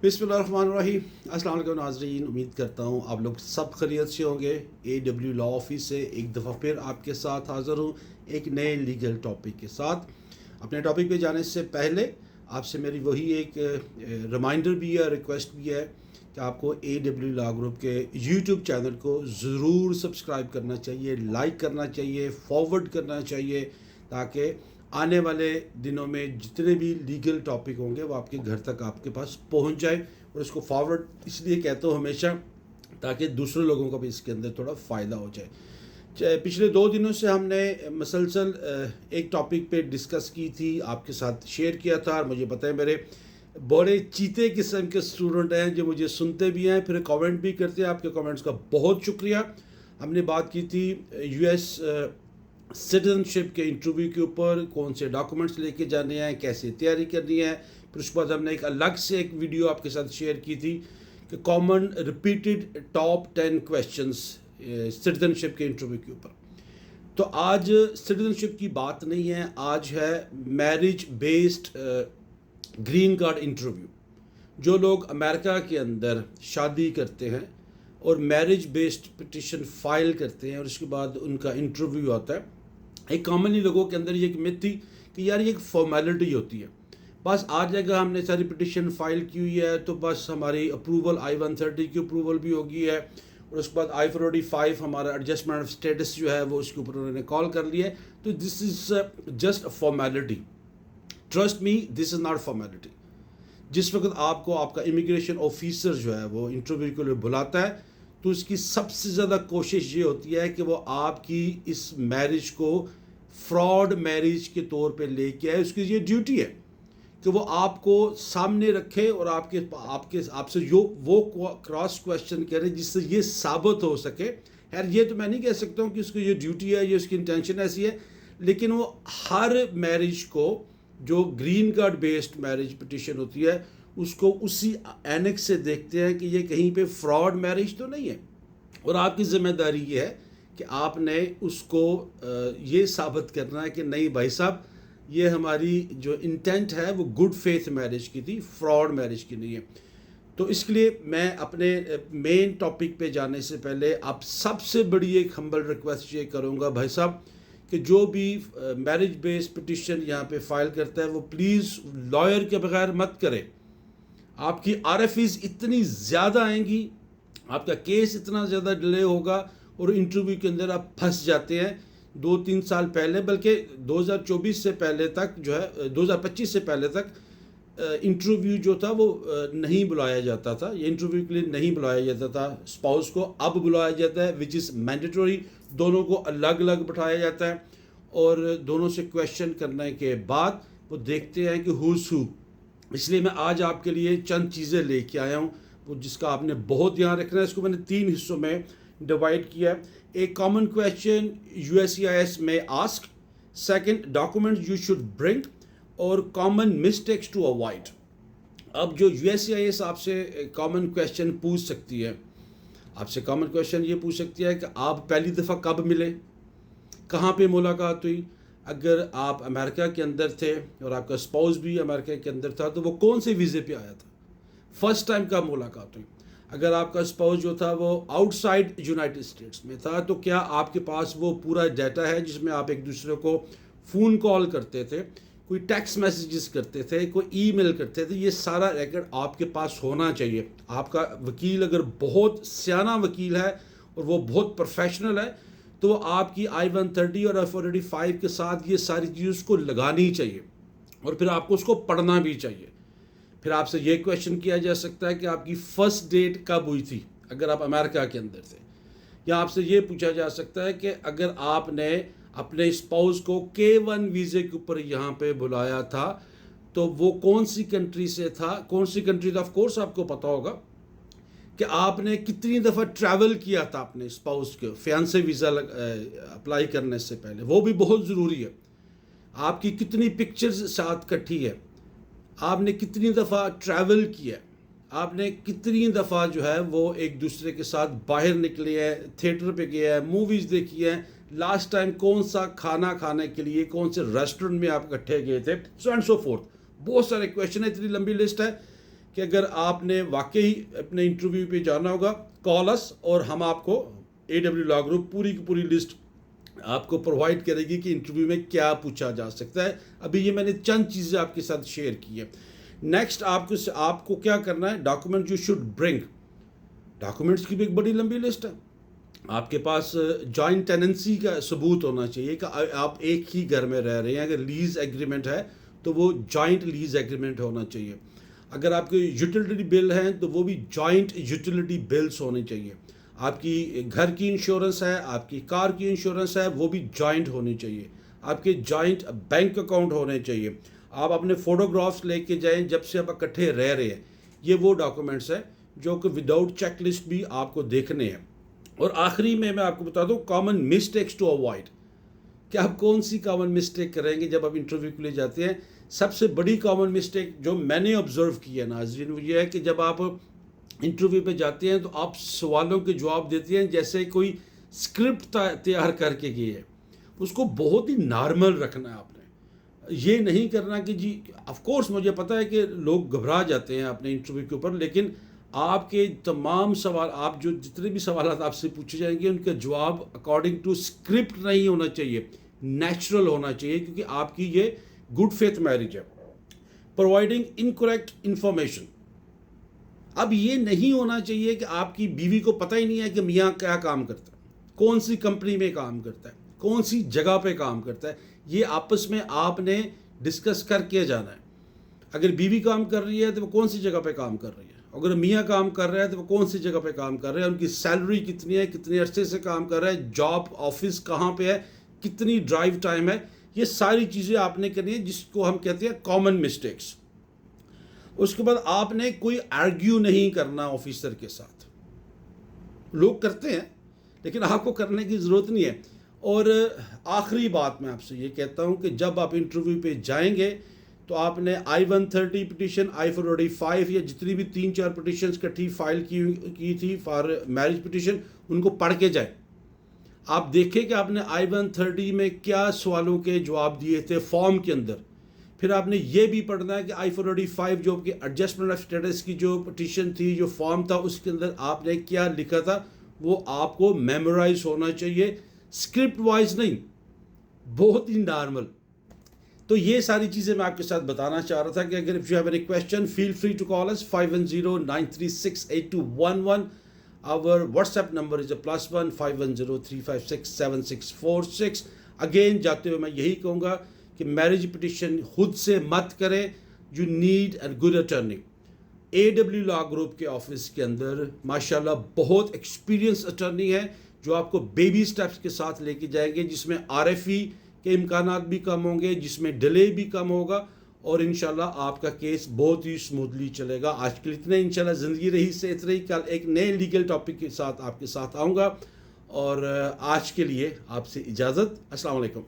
बिस्मिल्लाहिर्रहमानिर्रहीम। अस्सलाम वालेकुम नाज़रीन, उम्मीद करता हूँ आप लोग सब खैरियत से होंगे। AW लॉ ऑफिस से एक दफ़ा फिर आपके साथ हाज़िर हूँ एक नए लीगल टॉपिक के साथ। अपने टॉपिक पे जाने से पहले आपसे मेरी वही एक रिमाइंडर भी है, रिक्वेस्ट भी है कि आपको AW लॉ ग्रुप के यूट्यूब चैनल को ज़रूर सब्सक्राइब करना चाहिए, लाइक करना चाहिए, फॉरवर्ड करना चाहिए, ताकि आने वाले दिनों में जितने भी लीगल टॉपिक होंगे वो आपके घर तक आपके पास पहुंच जाए। और इसको फॉरवर्ड इसलिए कहता हूँ हमेशा, ताकि दूसरे लोगों को भी इसके अंदर थोड़ा फ़ायदा हो जाए। पिछले 2 दिनों से हमने मसलसल एक टॉपिक पे डिस्कस की थी, आपके साथ शेयर किया था। और मुझे पता है मेरे बड़े चीते किस्म के स्टूडेंट हैं जो मुझे सुनते भी हैं, फिर कमेंट भी करते हैं। आपके कमेंट्स का बहुत शुक्रिया। हमने बात की थी US सिटीजनशिप के इंटरव्यू के ऊपर, कौन से डॉक्यूमेंट्स लेके जाने हैं, कैसे तैयारी करनी है। फिर उसके बाद हमने एक अलग से एक वीडियो आपके साथ शेयर की थी कि common repeated top 10 questions citizenship के इंटरव्यू के ऊपर। तो आज सिटीजनशिप की बात नहीं है, आज है marriage based green card interview. जो लोग अमेरिका के अंदर शादी करते हैं और मैरिज बेस्ड पिटिशन फाइल करते हैं और उसके बाद उनका इंटरव्यू आता है, एक कॉमनली लोगों के अंदर ये एक मिथ थी कि यार ये एक फॉर्मेलिटी होती है, बस आ जाएगा, हमने सारी पिटिशन फाइल की हुई है तो बस हमारी अप्रूवल I-130 की अप्रूवल भी होगी है, और उसके बाद I-485 हमारा एडजस्टमेंट ऑफ स्टेटस जो है वो उसके ऊपर उन्होंने कॉल कर लिया है। तो this is just a formality. Trust me, this is not formality. जिस वक्त आपको आपका इमिग्रेशन ऑफिसर जो है वो इंटरव्यू के लिए बुलाता है, तो उसकी सबसे ज़्यादा कोशिश ये होती है कि वो आपकी इस मैरिज को फ्रॉड मैरिज के तौर पे लेके आए। उसकी ये ड्यूटी है कि वो आपको सामने रखे और आपसे जो वो क्रॉस क्वेश्चन करे जिससे ये साबित हो सके। यार ये तो मैं नहीं कह सकता हूँ कि उसकी ये ड्यूटी है, ये उसकी इंटेंशन ऐसी है, लेकिन वो हर मैरिज को जो green card based marriage petition होती है उसको उसी एनेक्स से देखते हैं कि ये कहीं पे फ्रॉड मैरिज तो नहीं है। और आपकी ज़िम्मेदारी ये है कि आपने उसको ये साबित करना है कि नहीं भाई साहब, ये हमारी जो इंटेंट है वो गुड फेथ मैरिज की थी, फ्रॉड मैरिज की नहीं है। तो इसके लिए मैं अपने मेन टॉपिक पे जाने से पहले आप सबसे बड़ी एक हम्बल रिक्वेस्ट ये करूँगा भाई साहब कि जो भी मैरिज बेस्ड पिटिशन यहाँ पे फाइल करता है वो प्लीज़ लॉयर के बगैर मत करे। आपकी RFEs इतनी ज़्यादा आएंगी, आपका केस इतना ज़्यादा डिले होगा और इंटरव्यू के अंदर आप फंस जाते हैं। 2-3 साल पहले, बल्कि 2024 से पहले तक जो है 2025 से पहले तक इंटरव्यू जो था वो नहीं बुलाया जाता था, ये इंटरव्यू के लिए नहीं बुलाया जाता था स्पाउस को। अब बुलाया जाता है विच इज़ मैंडेटरी। दोनों को अलग अलग बिठाया जाता है और दोनों से क्वेश्चन करने के बाद वो देखते हैं कि हुज़ हू। इसलिए मैं आज आपके लिए चंद चीज़ें लेके आया हूँ वो जिसका आपने बहुत ध्यान रखना है। इसको मैंने 3 हिस्सों में डिवाइड किया है। एक कॉमन क्वेश्चन USCIS में ask, second document you should bring, और कॉमन मिस्टेक्स टू अवॉइड। अब जो USCIS आपसे कॉमन क्वेश्चन पूछ सकती है, आपसे कॉमन क्वेश्चन ये पूछ सकती है कि आप पहली दफ़ा कब मिले, कहाँ पे मुलाकात हुई। अगर आप अमेरिका के अंदर थे और आपका स्पाउस भी अमेरिका के अंदर था तो वो कौन से वीज़े पे आया था, फर्स्ट टाइम कब मुलाकात हुई। अगर आपका स्पाउस जो था वो आउटसाइड यूनाइटेड स्टेट्स में था तो क्या आपके पास वो पूरा डाटा है जिसमें आप एक दूसरे को फ़ोन कॉल करते थे, कोई टेक्स्ट मैसेजेस करते थे, कोई ईमेल करते थे। ये सारा रिकॉर्ड आपके पास होना चाहिए। आपका वकील अगर बहुत सियाना वकील है और वो बहुत प्रोफेशनल है तो आपकी I-130 और I-485 के साथ ये सारी चीज़ उसको लगानी चाहिए और फिर आपको उसको पढ़ना भी चाहिए। फिर आपसे ये क्वेश्चन किया जा सकता है कि आपकी फ़र्स्ट डेट कब हुई थी अगर आप अमेरिका के अंदर थे, या आपसे ये पूछा जा सकता है कि अगर आपने अपने स्पाउस को K1 वीज़े के ऊपर यहाँ पे बुलाया था तो वो कौन सी कंट्री से था, कौन सी कंट्री था। ऑफ कोर्स आपको पता होगा कि आपने कितनी दफ़ा ट्रैवल किया था अपने स्पाउस के फियांसे वीज़ा अप्लाई करने से पहले, वो भी बहुत ज़रूरी है। आपकी कितनी पिक्चर्स साथ इकट्ठी है, आपने कितनी दफ़ा ट्रैवल किया, आपने कितनी दफ़ा जो है वो एक दूसरे के साथ बाहर निकले हैं, थिएटर पे गए हैं, मूवीज़ देखी हैं, लास्ट टाइम कौन सा खाना खाने के लिए कौन से रेस्टोरेंट में आप इकट्ठे गए थे, सो एंड सो फोर्थ। बहुत सारे क्वेश्चन है, इतनी लंबी लिस्ट है کہ اگر آپ نے واقعی اپنے انٹرویو پہ جانا ہوگا کال اس، اور ہم آپ کو AW لا گروپ پوری کی پوری لسٹ آپ کو پرووائڈ کرے گی کہ انٹرویو میں کیا پوچھا جا سکتا ہے. ابھی یہ میں نے چند چیزیں آپ کے ساتھ شیئر کی ہیں. نیکسٹ آپ کو کیا کرنا ہے، document you should bring. Documents کی بھی ایک بڑی لمبی لسٹ ہے. آپ کے پاس جوائنٹ ٹیننسی کا ثبوت ہونا چاہیے کہ آپ ایک ہی گھر میں رہ رہے ہیں. اگر لیز ایگریمنٹ ہے تو وہ جوائنٹ لیز ایگریمنٹ ہونا چاہیے. اگر آپ کے یوٹیلیٹی بل ہیں تو وہ بھی جوائنٹ یوٹیلیٹی بلز ہونے چاہیے. آپ کی گھر کی انشورنس ہے، آپ کی کار کی انشورنس ہے، وہ بھی جوائنٹ ہونی چاہیے. آپ کے جوائنٹ بینک اکاؤنٹ ہونے چاہیے. آپ اپنے فوٹوگرافس لے کے جائیں جب سے آپ اکٹھے رہ رہے ہیں. یہ وہ ڈاکومنٹس ہیں جو کہ وداؤٹ چیک لسٹ بھی آپ کو دیکھنے ہیں. اور آخری میں آپ کو بتا دوں کامن مسٹیکس ٹو اوائڈ، کہ آپ کون سی کامن مسٹیک کریں گے جب آپ انٹرویو کے لیے جاتے ہیں. سب سے بڑی کامن مسٹیک جو میں نے آبزرو کی ہے ناظرین، وہ یہ ہے کہ جب آپ انٹرویو پہ جاتے ہیں تو آپ سوالوں کے جواب دیتے ہیں جیسے کوئی اسکرپٹ تیار کر کے گئے ہے. اس کو بہت ہی نارمل رکھنا ہے آپ نے. یہ نہیں کرنا کہ جی آف کورس مجھے پتہ ہے کہ لوگ گھبرا جاتے ہیں اپنے انٹرویو کے اوپر، لیکن آپ کے تمام سوال، آپ جو جتنے بھی سوالات آپ سے پوچھے جائیں گے ان کا جواب اکارڈنگ ٹو اسکرپٹ نہیں ہونا چاہیے، نیچرل ہونا چاہیے، کیونکہ آپ کی یہ گڈ فیتھ میرج ہے. Providing incorrect information. اب یہ نہیں ہونا چاہیے کہ آپ کی بیوی کو پتہ ہی نہیں ہے کہ میاں کیا کام کرتا ہے، کون سی کمپنی میں کام کرتا ہے، کون سی جگہ پہ کام کرتا ہے. یہ آپس میں آپ نے ڈسکس کر کے جانا ہے. اگر بیوی کام کر رہی ہے تو وہ کون سی جگہ پہ کام کر رہی ہے، اگر میاں کام کر رہا ہے تو وہ کون سی جگہ پہ کام کر رہے ہیں، ان کی سیلری کتنی ہے، کتنے عرصے سے کام کر رہا ہے، جاب آفس کہاں پہ ہے، کتنی ڈرائیو ٹائم ہے. یہ ساری چیزیں آپ نے کرنی ہے جس کو ہم کہتے ہیں کامن مسٹیکس. اس کے بعد آپ نے کوئی آرگیو نہیں کرنا آفیسر کے ساتھ. لوگ کرتے ہیں لیکن آپ کو کرنے کی ضرورت نہیں ہے. اور آخری بات میں آپ سے یہ کہتا ہوں کہ جب آپ انٹرویو پہ جائیں گے تو آپ نے I-130 پٹیشن، I-485 یا جتنی بھی 3-4 پٹیشنز کٹھی فائل کی تھی فار میرج پٹیشن، ان کو پڑھ کے جائیں. آپ دیکھیں کہ آپ نے I-130 میں کیا سوالوں کے جواب دیے تھے فارم کے اندر. پھر آپ نے یہ بھی پڑھنا ہے کہ I-485 جو کہ ایڈجسٹمنٹ آف اسٹیٹس کی جو پٹیشن تھی، جو فارم تھا، اس کے اندر آپ نے کیا لکھا تھا وہ آپ کو میمورائز ہونا چاہیے، اسکرپٹ وائز نہیں، بہت ہی نارمل. تو یہ ساری چیزیں میں آپ کے ساتھ بتانا چاہ رہا تھا کہ اگر if you have any question feel free to call us 510-936-8211. Our WhatsApp number is a +1 510-356-7646. Again جاتے ہوئے میں یہی کہوں گا کہ میرج پٹیشن خود سے مت کریں. You need a good attorney. AW law group کے آفس کے اندر ماشاءاللہ بہت ایکسپیرینس اٹرنی ہے جو آپ کو بیبی سٹیپس کے ساتھ لے کے جائیں گے، جس میں RFE کے امکانات بھی کم ہوں گے، جس میں ڈیلے بھی کم ہوگا، اور انشاءاللہ آپ کا کیس بہت ہی سموتھلی چلے گا. آج کے لیے اتنے، انشاءاللہ زندگی رہی سے اتنے ہی. کل ایک نئے لیگل ٹاپک کے ساتھ آپ کے ساتھ آؤں گا، اور آج کے لیے آپ سے اجازت. السلام علیکم.